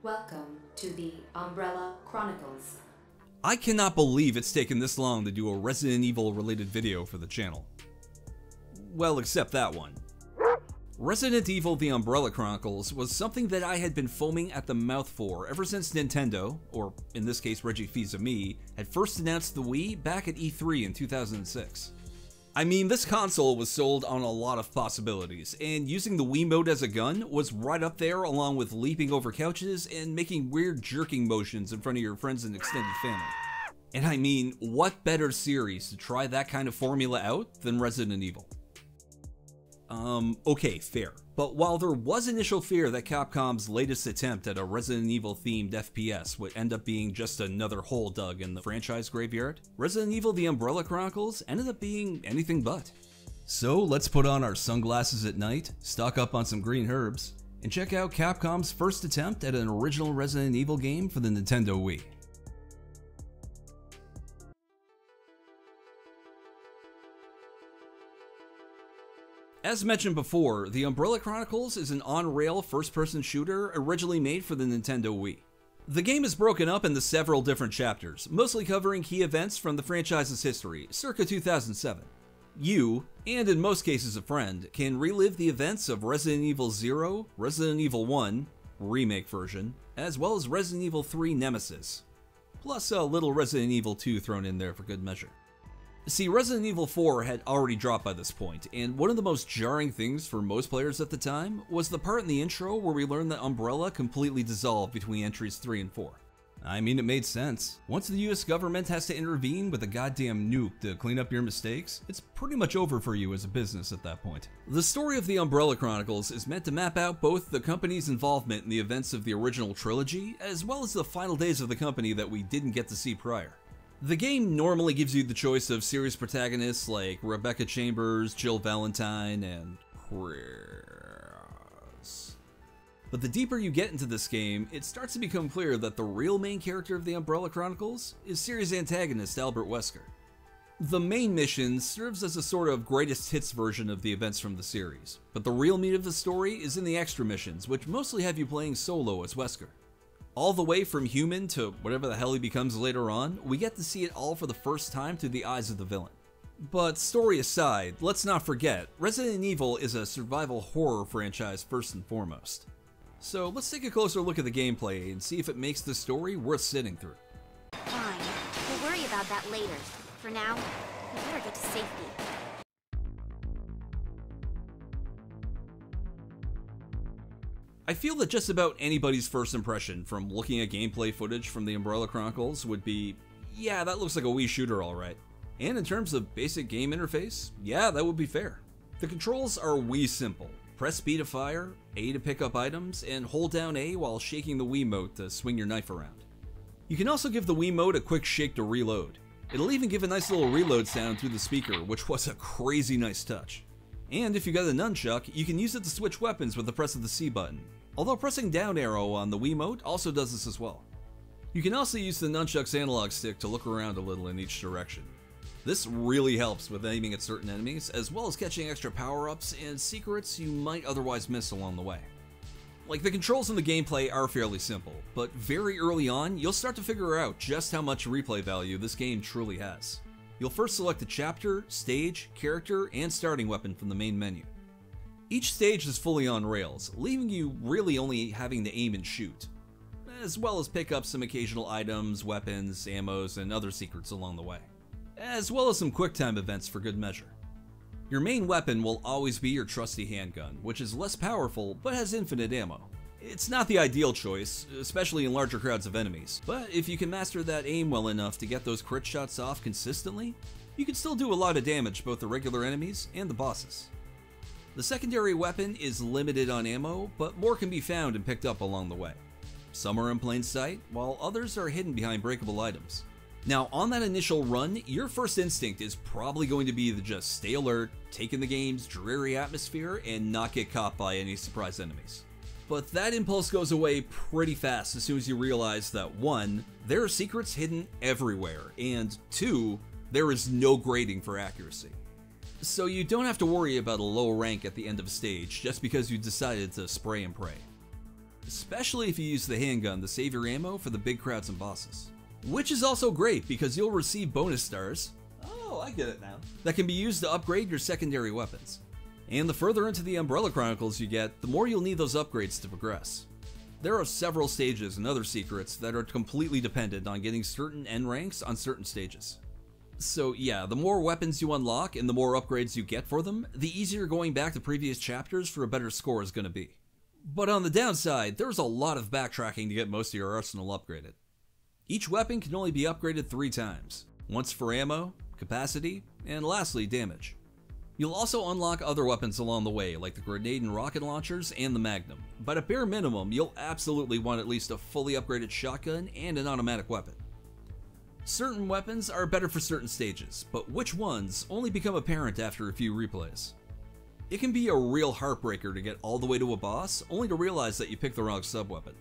Welcome to the Umbrella Chronicles. I cannot believe it's taken this long to do a Resident Evil related video for the channel. Well, except that one. Resident Evil The Umbrella Chronicles was something that I had been foaming at the mouth for ever since Nintendo, or in this case Reggie Fils-Aimé, had first announced the Wii back at E3 in 2006. I mean, this console was sold on a lot of possibilities, and using the Wiimote as a gun was right up there along with leaping over couches and making weird jerking motions in front of your friends and extended family. And I mean, what better series to try that kind of formula out than Resident Evil? Okay, fair. But while there was initial fear that Capcom's latest attempt at a Resident Evil themed FPS would end up being just another hole dug in the franchise graveyard, Resident Evil The Umbrella Chronicles ended up being anything but. So let's put on our sunglasses at night, stock up on some green herbs, and check out Capcom's first attempt at an original Resident Evil game for the Nintendo Wii. As mentioned before, The Umbrella Chronicles is an on-rail first-person shooter originally made for the Nintendo Wii. The game is broken up into several different chapters, mostly covering key events from the franchise's history, circa 2007. You, and in most cases a friend, can relive the events of Resident Evil 0, Resident Evil 1, remake version, as well as Resident Evil 3 Nemesis, plus a little Resident Evil 2 thrown in there for good measure. See, Resident Evil 4 had already dropped by this point, and one of the most jarring things for most players at the time was the part in the intro where we learned that Umbrella completely dissolved between entries 3 and 4. I mean, it made sense. Once the US government has to intervene with a goddamn nuke to clean up your mistakes, it's pretty much over for you as a business at that point. The story of The Umbrella Chronicles is meant to map out both the company's involvement in the events of the original trilogy, as well as the final days of the company that we didn't get to see prior. The game normally gives you the choice of series protagonists like Rebecca Chambers, Jill Valentine, and Chris. But the deeper you get into this game, it starts to become clear that the real main character of The Umbrella Chronicles is series antagonist Albert Wesker. The main mission serves as a sort of greatest hits version of the events from the series, but the real meat of the story is in the extra missions, which mostly have you playing solo as Wesker. All the way from human to whatever the hell he becomes later on, we get to see it all for the first time through the eyes of the villain. But story aside, let's not forget, Resident Evil is a survival horror franchise first and foremost. So let's take a closer look at the gameplay and see if it makes the story worth sitting through. Fine, we'll worry about that later. For now, we better get to safety. I feel that just about anybody's first impression from looking at gameplay footage from the Umbrella Chronicles would be, yeah, that looks like a Wii shooter alright. And in terms of basic game interface, yeah, that would be fair. The controls are Wii simple. Press B to fire, A to pick up items, and hold down A while shaking the Wiimote to swing your knife around. You can also give the Wiimote a quick shake to reload. It'll even give a nice little reload sound through the speaker, which was a crazy nice touch. And if you got a nunchuck, you can use it to switch weapons with the press of the C button. Although pressing down arrow on the Wiimote also does this as well. You can also use the nunchuck's analog stick to look around a little in each direction. This really helps with aiming at certain enemies, as well as catching extra power-ups and secrets you might otherwise miss along the way. Like, the controls in the gameplay are fairly simple, but very early on, you'll start to figure out just how much replay value this game truly has. You'll first select a chapter, stage, character, and starting weapon from the main menu. Each stage is fully on rails, leaving you really only having to aim and shoot, as well as pick up some occasional items, weapons, ammos, and other secrets along the way, as well as some QuickTime events for good measure. Your main weapon will always be your trusty handgun, which is less powerful but has infinite ammo. It's not the ideal choice, especially in larger crowds of enemies, but if you can master that aim well enough to get those crit shots off consistently, you can still do a lot of damage both to regular enemies and the bosses. The secondary weapon is limited on ammo, but more can be found and picked up along the way. Some are in plain sight, while others are hidden behind breakable items. Now, on that initial run, your first instinct is probably going to be to just stay alert, take in the game's dreary atmosphere, and not get caught by any surprise enemies. But that impulse goes away pretty fast as soon as you realize that 1, there are secrets hidden everywhere, and 2, there is no grading for accuracy. So you don't have to worry about a low rank at the end of a stage just because you decided to spray and pray. especially if you use the handgun to save your ammo for the big crowds and bosses. Which is also great because you'll receive bonus stars, oh I get it now, that can be used to upgrade your secondary weapons. And the further into the Umbrella Chronicles you get, the more you'll need those upgrades to progress. There are several stages and other secrets that are completely dependent on getting certain end ranks on certain stages. So yeah, the more weapons you unlock and the more upgrades you get for them, the easier going back to previous chapters for a better score is going to be. But on the downside, there's a lot of backtracking to get most of your arsenal upgraded. Each weapon can only be upgraded 3 times, once for ammo, capacity, and lastly damage. You'll also unlock other weapons along the way, like the grenade and rocket launchers and the Magnum, but at bare minimum, you'll absolutely want at least a fully upgraded shotgun and an automatic weapon. Certain weapons are better for certain stages, but which ones only become apparent after a few replays. It can be a real heartbreaker to get all the way to a boss, only to realize that you picked the wrong sub-weapon.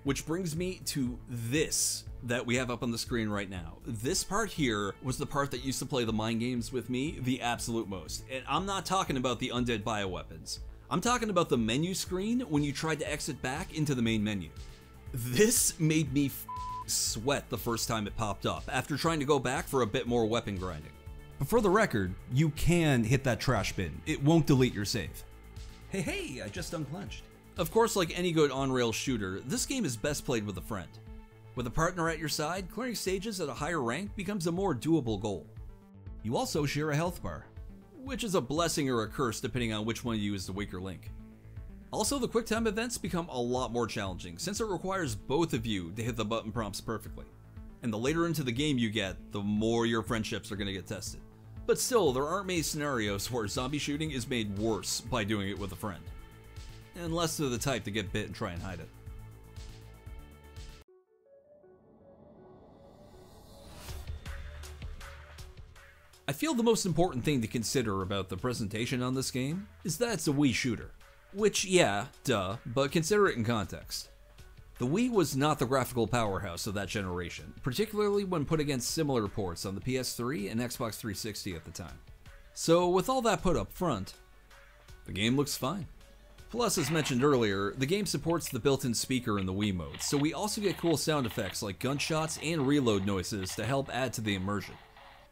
Which brings me to this that we have up on the screen right now. This part here was the part that used to play the mind games with me the absolute most. And I'm not talking about the undead bioweapons. I'm talking about the menu screen when you tried to exit back into the main menu. This made me sweat the first time it popped up after trying to go back for a bit more weapon grinding. But for the record, you can hit that trash bin. It won't delete your save. Hey, I just unclenched. Of course, like any good on-rail shooter, this game is best played with a friend. With a partner at your side, clearing stages at a higher rank becomes a more doable goal. You also share a health bar, which is a blessing or a curse depending on which one you use the weaker link. Also, the QuickTime events become a lot more challenging since it requires both of you to hit the button prompts perfectly. And the later into the game you get, the more your friendships are going to get tested. But still, there aren't many scenarios where zombie shooting is made worse by doing it with a friend. Unless they're the type to get bit and try and hide it. I feel the most important thing to consider about the presentation on this game is that it's a Wii shooter. Which, yeah, duh, but consider it in context. The Wii was not the graphical powerhouse of that generation, particularly when put against similar ports on the PS3 and Xbox 360 at the time. So with all that put up front, the game looks fine. Plus, as mentioned earlier, the game supports the built-in speaker in the Wii mode, so we also get cool sound effects like gunshots and reload noises to help add to the immersion.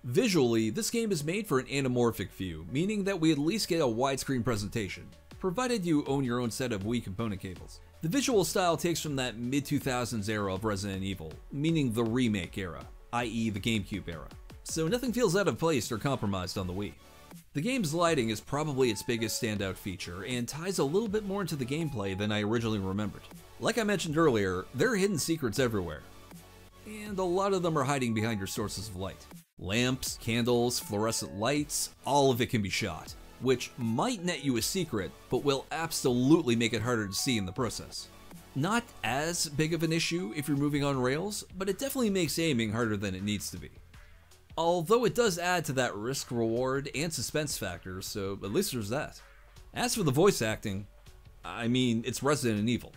Visually, this game is made for an anamorphic view, meaning that we at least get a widescreen presentation, provided you own your own set of Wii component cables. The visual style takes from that mid-2000s era of Resident Evil, meaning the remake era, i.e. the GameCube era, so nothing feels out of place or compromised on the Wii. The game's lighting is probably its biggest standout feature, and ties a little bit more into the gameplay than I originally remembered. Like I mentioned earlier, there are hidden secrets everywhere, and a lot of them are hiding behind your sources of light. Lamps, candles, fluorescent lights, all of it can be shot, which might net you a secret, but will absolutely make it harder to see in the process. Not as big of an issue if you're moving on rails, but it definitely makes aiming harder than it needs to be. Although it does add to that risk reward and suspense factor, so at least there's that. As for the voice acting, I mean, it's Resident Evil.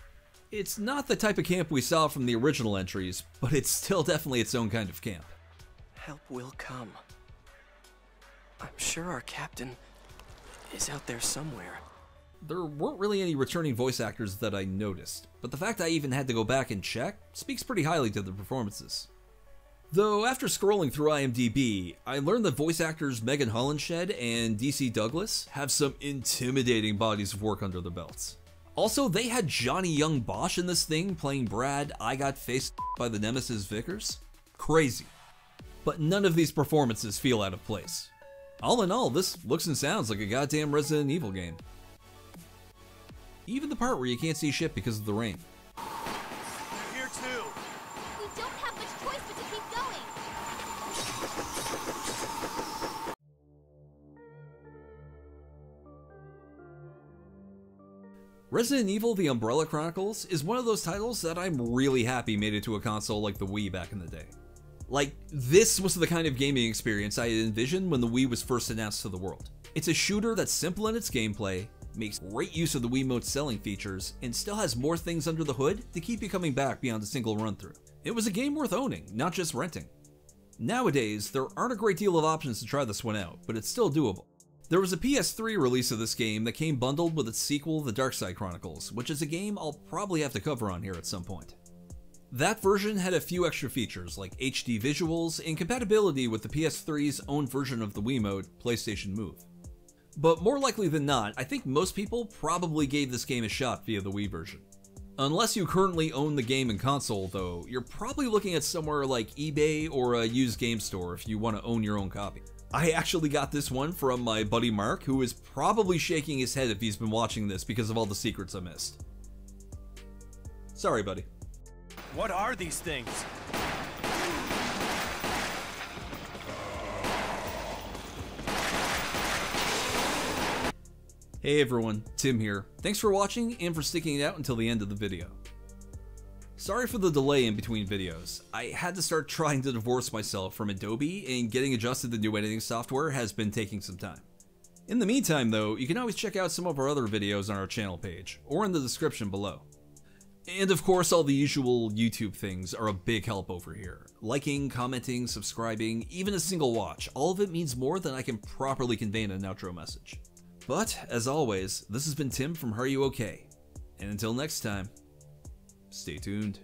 It's not the type of camp we saw from the original entries, but it's still definitely its own kind of camp. Help will come. I'm sure our captain is out there somewhere. There weren't really any returning voice actors that I noticed, but the fact I even had to go back and check speaks pretty highly to the performances. Though after scrolling through IMDb, I learned that voice actors Megan Hollinshed and DC Douglas have some intimidating bodies of work under their belts. Also, they had Johnny Young Bosch in this thing playing Brad I Got Faced by the Nemesis Vickers. Crazy. But none of these performances feel out of place. All in all, this looks and sounds like a goddamn Resident Evil game. Even the part where you can't see shit because of the rain. They're here too. We don't have much choice but to keep going. Resident Evil: The Umbrella Chronicles is one of those titles that I'm really happy made it to a console like the Wii back in the day. Like, this was the kind of gaming experience I had envisioned when the Wii was first announced to the world. It's a shooter that's simple in its gameplay, makes great use of the Wiimote's selling features, and still has more things under the hood to keep you coming back beyond a single run-through. It was a game worth owning, not just renting. Nowadays, there aren't a great deal of options to try this one out, but it's still doable. There was a PS3 release of this game that came bundled with its sequel, The Darkside Chronicles, which is a game I'll probably have to cover on here at some point. That version had a few extra features like HD visuals and compatibility with the PS3's own version of the Wiimote, PlayStation Move. But more likely than not, I think most people probably gave this game a shot via the Wii version. Unless you currently own the game and console though, you're probably looking at somewhere like eBay or a used game store if you want to own your own copy. I actually got this one from my buddy Mark, who is probably shaking his head if he's been watching this because of all the secrets I missed. Sorry, buddy. What are these things? Hey everyone, Tim here. Thanks for watching and for sticking it out until the end of the video. Sorry for the delay in between videos. I had to start trying to divorce myself from Adobe, and getting adjusted to new editing software has been taking some time. In the meantime though, you can always check out some of our other videos on our channel page, or in the description below. And of course, all the usual YouTube things are a big help over here. Liking, commenting, subscribing, even a single watch, all of it means more than I can properly convey in an outro message. But, as always, this has been Tim from Haruokay, and until next time, stay tuned.